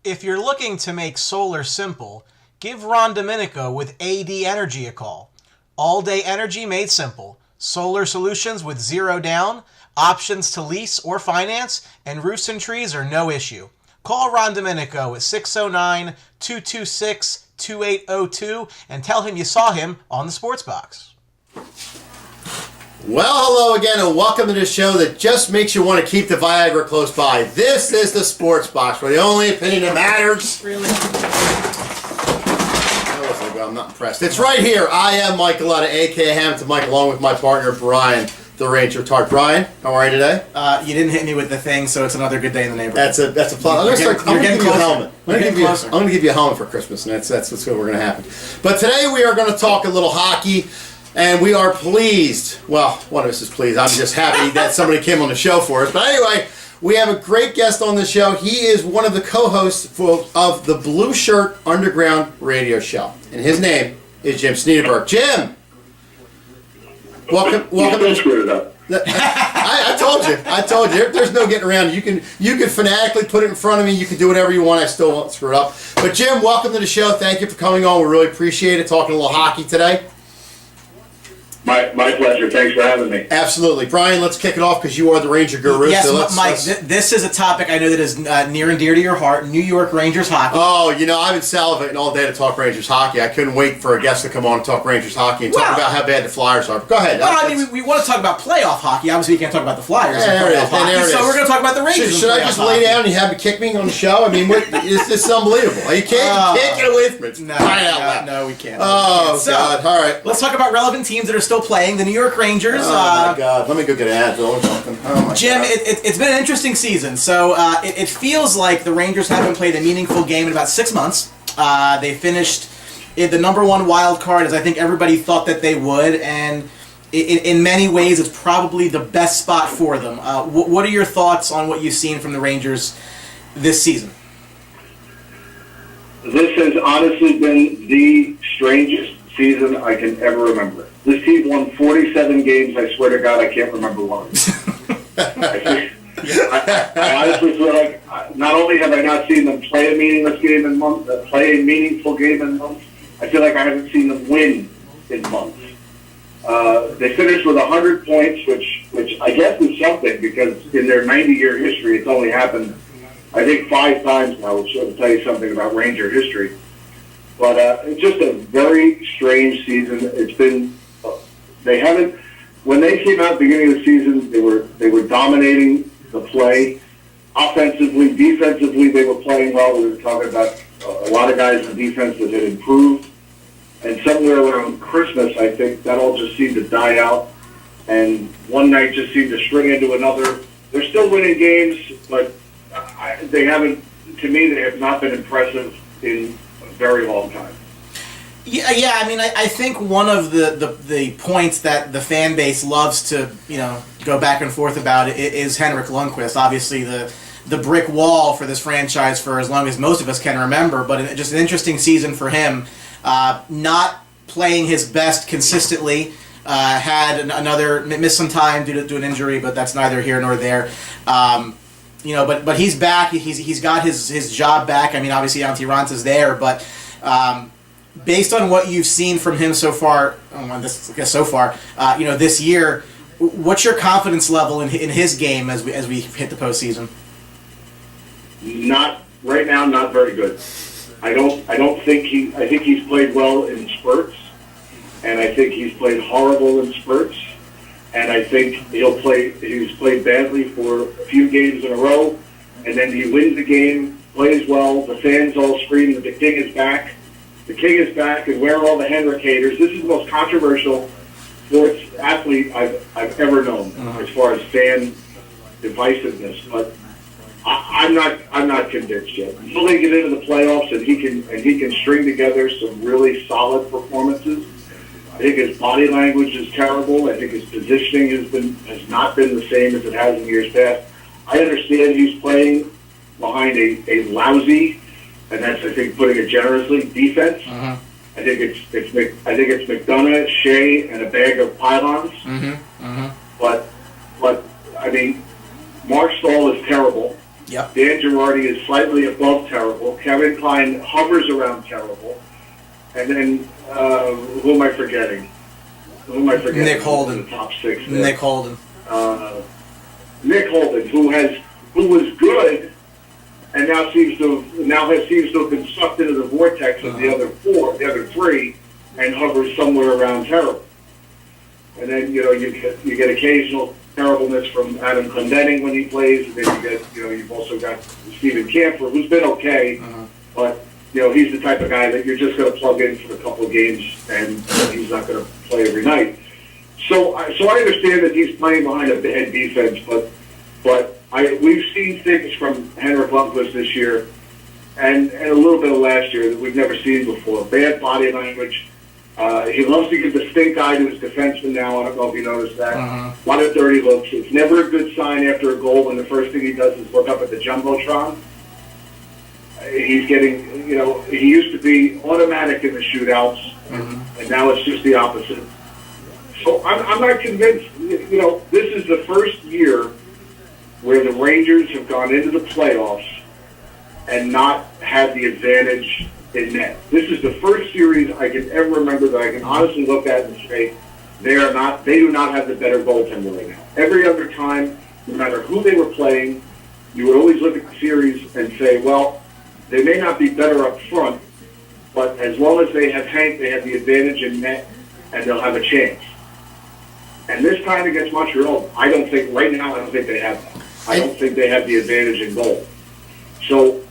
If you're looking to make solar simple, give Ron Domenico with AD Energy a call. All-day energy made simple. Solar solutions with zero down, options to lease or finance, and roofs and trees are no issue. Call Ron Domenico at 609-226-2802 and tell him you saw him on the Sports Box. Well, hello again, and welcome to the show that just makes you want to keep the Viagra close by. This is the Sports Box, where the only opinion that matters. Really? I'm not impressed. It's right here. I am Mike Galata, a.k.a. Hamilton Mike, along with my partner, Brian, the Ranger Tart. Brian, how are you today? You didn't hit me with the thing, so it's another good day in the neighborhood. That's a plot. I'm going to give you a helmet. I'm going to give you a helmet for Christmas, and that's what's going to happen. But today we are going to talk a little hockey. And we are pleased, well, one of us is pleased, I'm just happy that somebody came on the show for us. But anyway, we have a great guest on the show. He is one of the co-hosts of the Blueshirt Underground Radio Show. And his name is Jim Schmiedeberg. Jim! Welcome to the show. I told you. There's no getting around it. You can fanatically put it in front of me. You can do whatever you want. I still won't screw it up. But Jim, welcome to the show. Thank you for coming on. We really appreciate it, talking a little hockey today. My pleasure. Thanks for having me. Absolutely. Brian, let's kick it off because you are the Ranger guru. Yes, so Mike, this is a topic I know that is near and dear to your heart, New York Rangers hockey. Oh, I've been salivating all day to talk Rangers hockey. I couldn't wait for a guest to come on and talk Rangers hockey and talk about how bad the Flyers are. Go ahead. Well, we want to talk about playoff hockey. Obviously, we can't talk about the Flyers in there playoff hockey, so we're going to talk about the Rangers. Should I just lay down and you have to kick me on the show? I mean, this is unbelievable. You can't get away from it. No, we can't. Oh, God. All right. Let's talk about relevant teams that are still playing. The New York Rangers. Oh, my God. Let me go get an Advil or something. Oh, my Jim, God. It's been an interesting season. So it feels like the Rangers haven't played a meaningful game in about 6 months. They finished in the number one wild card, as I think everybody thought that they would, and in many ways it's probably the best spot for them. What are your thoughts on what you've seen from the Rangers this season? This has honestly been the strangest season I can ever remember. This team won 47 games. I swear to God, I can't remember one. I honestly feel like not only have I not seen them play a meaningless game in months, play a meaningful game in months, I feel like I haven't seen them win in months. They finished with 100 points, which I guess is something because in their 90-year history, it's only happened, I think, 5 times now, which will tell you something about Ranger history. But it's just a very strange season. It's been when they came out at the beginning of the season, they were dominating the play. Offensively, defensively, they were playing well. We were talking about a lot of guys in defense that had improved. And somewhere around Christmas, I think that all just seemed to die out. And one night just seemed to string into another. They're still winning games, but they haven't. To me, they have not been impressive in a very long time. Yeah. I mean, I think one of the points that the fan base loves to go back and forth about is Henrik Lundqvist. Obviously, the brick wall for this franchise for as long as most of us can remember. But just an interesting season for him. Not playing his best consistently. Missed some time due to an injury, but that's neither here nor there. But he's back. He's got his job back. I mean, obviously Antti Ranta's there, but based on what you've seen from him so far, this year, what's your confidence level in his game as we hit the postseason? Not right now. Not very good. I think he's played well in spurts, and I think he's played horrible in spurts, and I think he's played badly for a few games in a row, and then he wins the game, plays well, the fans all scream that the King is back. The King is back, and where are all the Henrik haters? This is the most controversial sports athlete I've ever known as far as fan divisiveness, but I'm not convinced yet. Until they get into the playoffs and he can string together some really solid performances. I think his body language is terrible. I think his positioning has not been the same as it has in years past. I understand he's playing behind a lousy, and that's, I think, putting it generously, defense. I think it's McDonough, Shea, and a bag of pylons. But I mean, Mark Stahl is terrible. Yep. Dan Girardi is slightly above terrible. Kevin Klein hovers around terrible. And then, who am I forgetting? Nick Holden. The top six there. Nick Holden. Nick Holden, who was good, and now seems to have been sucked into the vortex of the other three, and hovers somewhere around terrible. And then you get occasional terribleness from Adam Clendenning when he plays, and then you've also got Stephen Camphor, who's been okay, but he's the type of guy that you're just going to plug in for a couple of games, and he's not going to play every night. So I understand that he's playing behind a bad defense, but we've seen things from Henrik Lundqvist this year, and a little bit of last year that we've never seen before. Bad body language. He loves to give the stink eye to his defenseman now. I don't know if you noticed that. A lot of dirty looks. It's never a good sign after a goal when the first thing he does is look up at the Jumbotron. He's getting, he used to be automatic in the shootouts, and now it's just the opposite. So I'm not convinced. This is the first year where the Rangers have gone into the playoffs and not had the advantage in net. This is the first series I can ever remember that I can honestly look at and say they do not have the better goaltender right now. Every other time, no matter who they were playing, you would always look at the series and say, well, they may not be better up front, but as long as they have Hank, they have the advantage in net, and they'll have a chance. And this time against Montreal, I don't think they have that. I don't think they have the advantage in goal. So,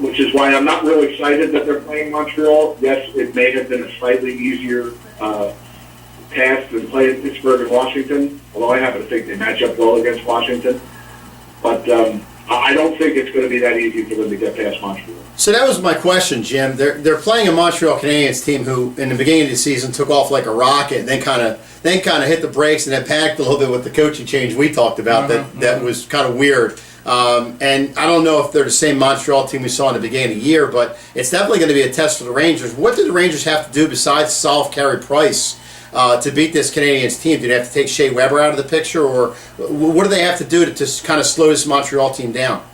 which is why I'm not real excited that they're playing Montreal. Yes, it may have been a slightly easier task than playing Pittsburgh and Washington, although I happen to think they match up well against Washington. But I don't think it's going to be that easy for them to get past Montreal. So that was my question, Jim. They're playing a Montreal Canadiens team who, in the beginning of the season, took off like a rocket, and then kind of hit the brakes, and then panicked a little bit with the coaching change we talked about. That was kind of weird. And I don't know if they're the same Montreal team we saw in the beginning of the year, but it's definitely going to be a test for the Rangers. What do the Rangers have to do besides solve Carey Price to beat this Canadiens team? Do they have to take Shea Weber out of the picture, or what do they have to do to kind of slow this Montreal team down?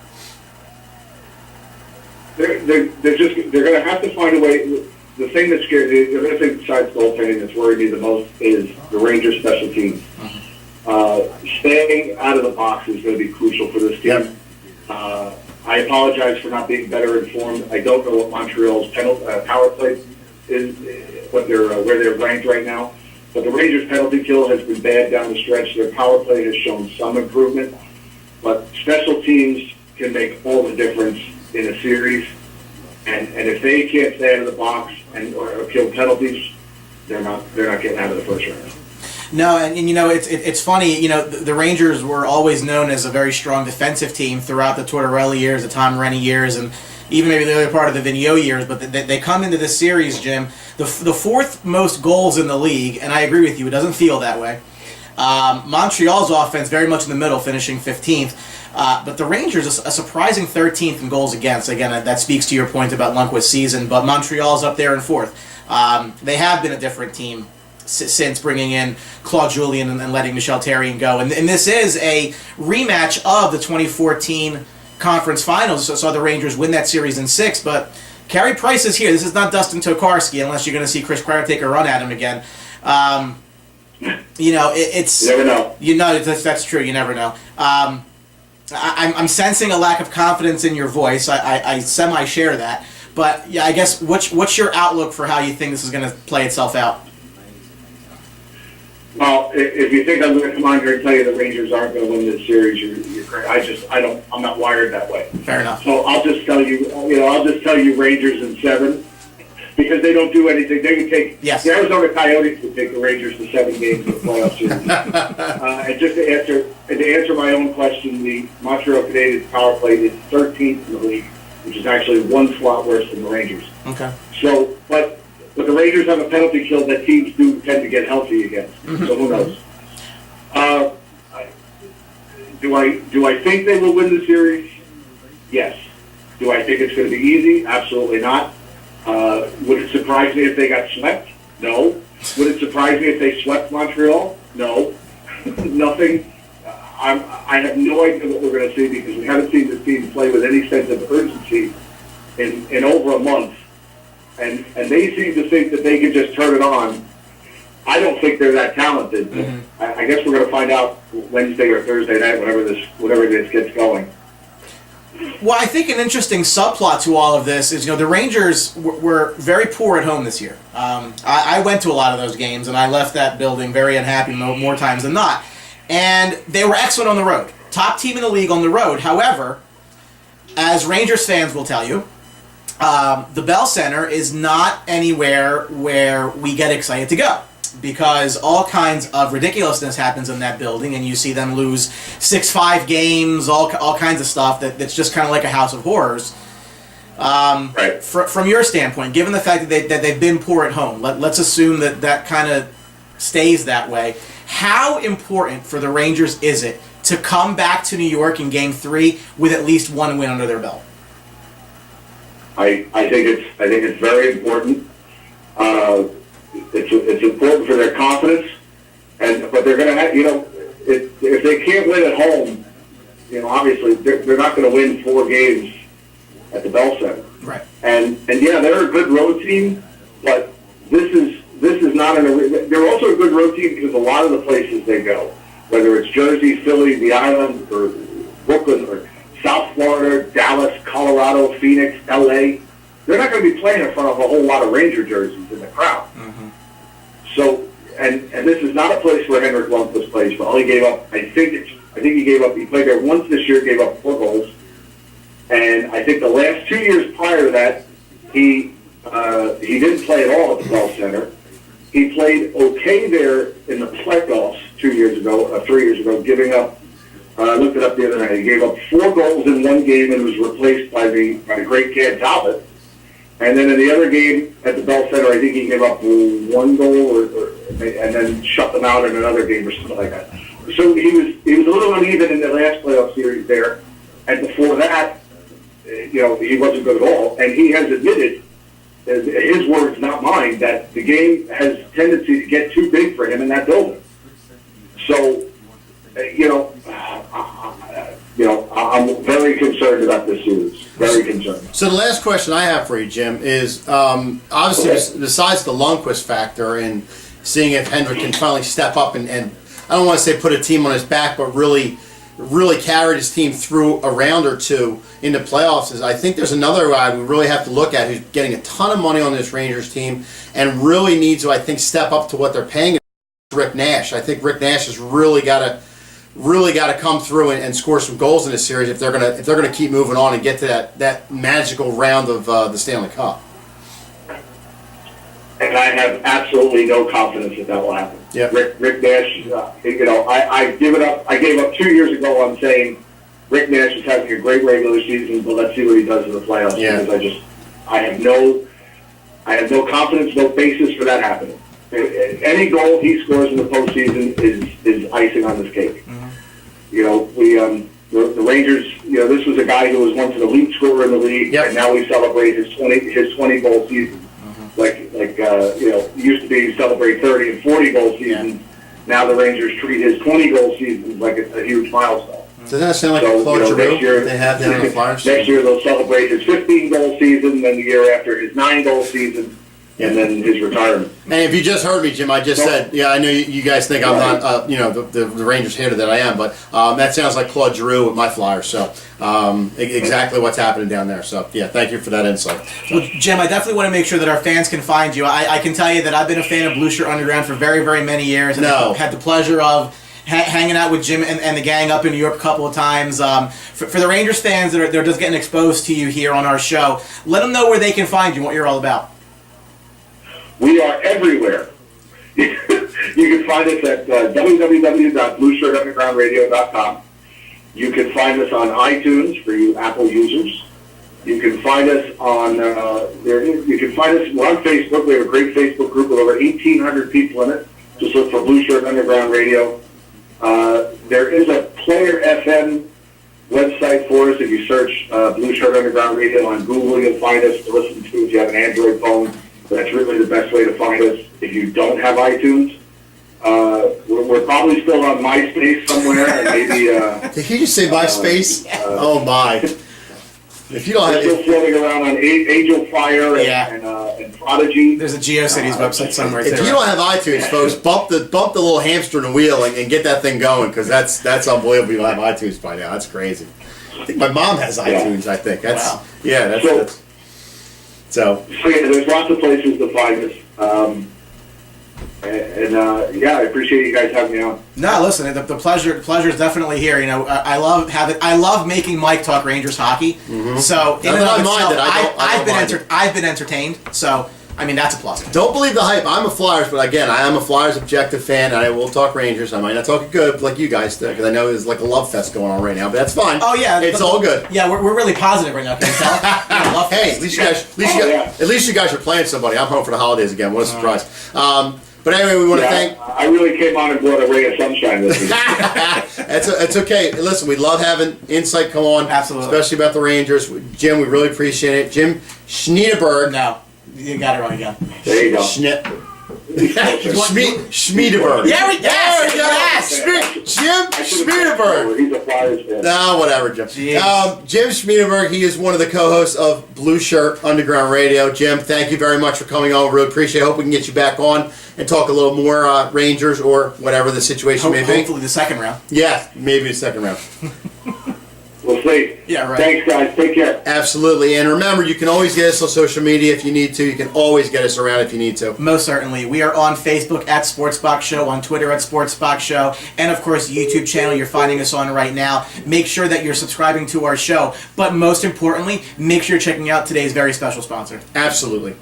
They're going to have to find a way. The thing that's scary, the other thing besides goaltending that's worried me the most is the Rangers special teams. Staying out of the box is going to be crucial for this team. I apologize for not being better informed. I don't know what Montreal's power play is, where they're ranked right now. But the Rangers' penalty kill has been bad down the stretch. Their power play has shown some improvement. But special teams can make all the difference in a series. And if they can't stay out of the box or kill penalties, they're not getting out of the first round. No, and it's funny. The Rangers were always known as a very strong defensive team throughout the Tortorella years, the Tom Rennie years, and even maybe the early part of the Vigneault years. But they come into this series, Jim, the fourth most goals in the league, and I agree with you. It doesn't feel that way. Montreal's offense very much in the middle, finishing 15th. But the Rangers, a surprising 13th in goals against. Again, that speaks to your point about Lundqvist's season, but Montreal's up there in 4th. They have been a different team since bringing in Claude Julien and letting Michel Therrien go. And this is a rematch of the 2014 conference finals. So saw the Rangers win that series in 6, but Carey Price is here. This is not Dustin Tokarski, unless you're going to see Chris Kreider take a run at him again. It's... You never know. That's true. You never know. I'm sensing a lack of confidence in your voice. I semi-share that. But, yeah, I guess, what's your outlook for how you think this is going to play itself out? Well, if you think I'm going to come on here and tell you the Rangers aren't going to win this series, you're crazy. I'm not wired that way. Fair enough. So I'll just tell you, Rangers in 7, because they don't do anything. They would take the Arizona Coyotes would take the Rangers to 7 games in the playoff series. And just to answer my own question, the Montreal Canadiens power play is 13th in the league, which is actually 1 slot worse than the Rangers. Okay. So, but the Rangers have a penalty kill that teams do tend to get healthy against. Mm-hmm. So who knows? Do I think they will win the series? Yes. Do I think it's going to be easy? Absolutely not. Would it surprise me if they got swept? No. Would it surprise me if they swept Montreal? No. Nothing. I have no idea what we're going to see because we haven't seen this team play with any sense of urgency in over a month. And they seem to think that they can just turn it on. I don't think they're that talented. Mm-hmm. I guess we're going to find out Wednesday or Thursday night, whenever this gets going. Well, I think an interesting subplot to all of this is, the Rangers were very poor at home this year. I went to a lot of those games, and I left that building very unhappy more times than not. And they were excellent on the road. Top team in the league on the road. However, as Rangers fans will tell you, the Bell Center is not anywhere where we get excited to go, because all kinds of ridiculousness happens in that building, and you see them lose 6-5 games, all kinds of stuff that's just kind of like a house of horrors. Right. From your standpoint, given the fact that they've been poor at home, let's assume that kind of stays that way. How important for the Rangers is it to come back to New York in Game 3 with at least one win under their belt? I think it's very important. It's important for their confidence, but they're going to have, if they can't win at home, obviously they're not going to win 4 games at the Bell Center. Right. And yeah, they're a good road team, but this is not they're also a good road team because a lot of the places they go, whether it's Jersey, Philly, the Island, or Brooklyn, or South Florida, Dallas, Colorado, Phoenix, LA, they're not going to be playing in front of a whole lot of Ranger jerseys in the crowd. Mm-hmm. So, and this is not a place where Henrik Lundqvist plays. But he gave up. I think he played there once this year, gave up 4 goals, and I think the last 2 years prior to that, he didn't play at all at the Bell Center. He played okay there in the playoffs 3 years ago, giving up. I looked it up the other night. He gave up 4 goals in one game and was replaced by the great Cam Talbot. And then in the other game at the Bell Center, I think he gave up 1 goal, and then shut them out in another game or something like that. So he was a little uneven in the last playoff series there, and before that, he wasn't good at all. And he has admitted, his words, not mine, that the game has tendency to get too big for him in that building. So, I'm very concerned about this series. Very concerned. So the last question I have for you, Jim, is obviously besides the Lundqvist factor and seeing if Henrik can finally step up and I don't want to say put a team on his back, but really carried his team through a round or two into playoffs, is I think there's another guy we really have to look at who's getting a ton of money on this Rangers team and really needs to, I think, step up to what they're paying. Rick Nash. I think Rick Nash has really got to come through and score some goals in this series if they're gonna keep moving on and get to that magical round of the Stanley Cup. And I have absolutely no confidence that will happen. Yep. Rick Nash, I gave up 2 years ago on saying Rick Nash is having a great regular season, but let's see what he does in the playoffs. Yeah. Because I have no confidence, no basis for that happening. Any goal he scores in the postseason is icing on this cake. Mm-hmm. The Rangers. This was a guy who was once an elite scorer in the league, yep. And now we celebrate his 20 goal season. Mm-hmm. Used to be celebrate 30 and 40 goal seasons. Yeah. Now the Rangers treat his 20 goal seasons like a huge milestone. Doesn't that sound like a Claude Giroux they have down on the Flyers? Next year they'll celebrate his 15 goal season, then the year after his 9 goal season. And then his retirement. And if you just heard me, Jim, I just said, I know you guys think I'm not, the Rangers hater that I am, but that sounds like Claude Giroux with my Flyers. So exactly what's happening down there. So yeah, thank you for that insight. Well, Jim, I definitely want to make sure that our fans can find you. I can tell you that I've been a fan of Blueshirt Underground for very, very many years, and I've had the pleasure of hanging out with Jim and the gang up in New York a couple of times. For the Rangers fans that are just getting exposed to you here on our show, let them know where they can find you and what you're all about. We are everywhere. You can find us at www.blueshirtundergroundradio.com. You can find us on iTunes for you Apple users. You can find us on we're on Facebook. We have a great Facebook group with over 1,800 people in it. Just look for Blueshirt Underground Radio. There is a Player FM website for us. If you search Blueshirt Underground Radio on Google, you'll find us to listen to if you have an Android phone. That's really the best way to find us. If you don't have iTunes, We're probably still on MySpace somewhere, and maybe. Did he just say MySpace? Oh my! If you don't We're still have, floating around on Angel Fire and Prodigy. There's a GeoCities website somewhere. if too, you don't have iTunes, folks, bump the little hamster in the wheel and get that thing going, because that's unbelievable. You don't have iTunes by now. That's crazy. I think my mom has iTunes. I think that's Wow. that's so. So yeah, there's lots of places to find us. I appreciate you guys having me on. No, listen, the pleasure is definitely here. You know, I love making Mike talk Rangers hockey. Mm-hmm. So in Not and that of I mind itself, it. I don't mind it. I've been entertained. So I mean, that's a plus. Don't believe the hype. I'm a Flyers, but again, I am a Flyers objective fan, and I will talk Rangers. I might not talk it good like you guys do, because I know there's like a love fest going on right now, but that's fine. Oh yeah, it's all good. Yeah, we're really positive right now. Can you tell? Yeah, love Hey, fest. at least you guys are playing somebody. I'm home for the holidays again. What a surprise. But anyway, we want to thank. I really came on and brought a ray of sunshine with me. It's okay. Listen, we love having insight come on, Absolutely. especially about the Rangers. Jim, we really appreciate it. Jim Schmiedeberg. No, you got it wrong again. There you go. Schmiedeberg. Yes. Jim Schmiedeberg. He's a Flyers fan. No, whatever, Jim. Jeez. Jim Schmiedeberg, he is one of the co-hosts of Blueshirt Underground Radio. Jim, thank you very much for coming on. Really appreciate it. Hope we can get you back on and talk a little more Rangers or whatever the situation may be. Hopefully the second round. Yeah, maybe the second round. We'll see. Yeah, right. Thanks, guys. Take care. Absolutely. And remember, you can always get us on social media if you need to. You can always get us around if you need to. Most certainly. We are on Facebook at Sportsbox Show, on Twitter at Sportsbox Show, and of course, the YouTube channel you're finding us on right now. Make sure that you're subscribing to our show. But most importantly, make sure you're checking out today's very special sponsor. Absolutely.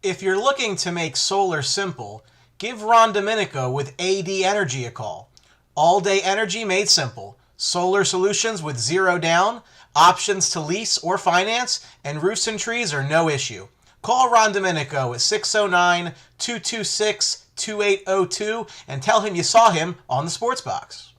If you're looking to make solar simple, give Ron Domenico with AD Energy a call. All-day energy made simple. Solar solutions with zero down, options to lease or finance, and roofs and trees are no issue. Call Ron Domenico at 609-226-2802 and tell him you saw him on the Sports Box.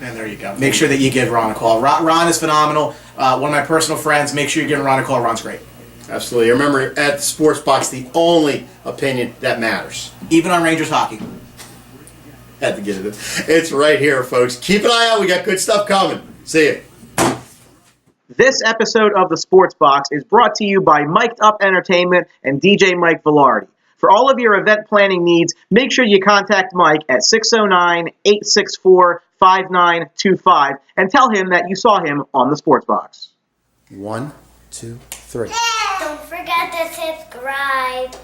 And there you go. Make sure that you give Ron a call. Ron is phenomenal. One of my personal friends. Make sure you give Ron a call. Ron's great. Absolutely. Remember, at the Sports Box, the only opinion that matters. Even on Rangers hockey. Had to get it in. It's right here, folks. Keep an eye out. We got good stuff coming. See you. This episode of the Sports Box is brought to you by Mic'd Up Entertainment and DJ Mike Velardi. For all of your event planning needs, make sure you contact Mike at 609-864-5925 and tell him that you saw him on the Sports Box. 1, 2, 3. Don't forget to subscribe.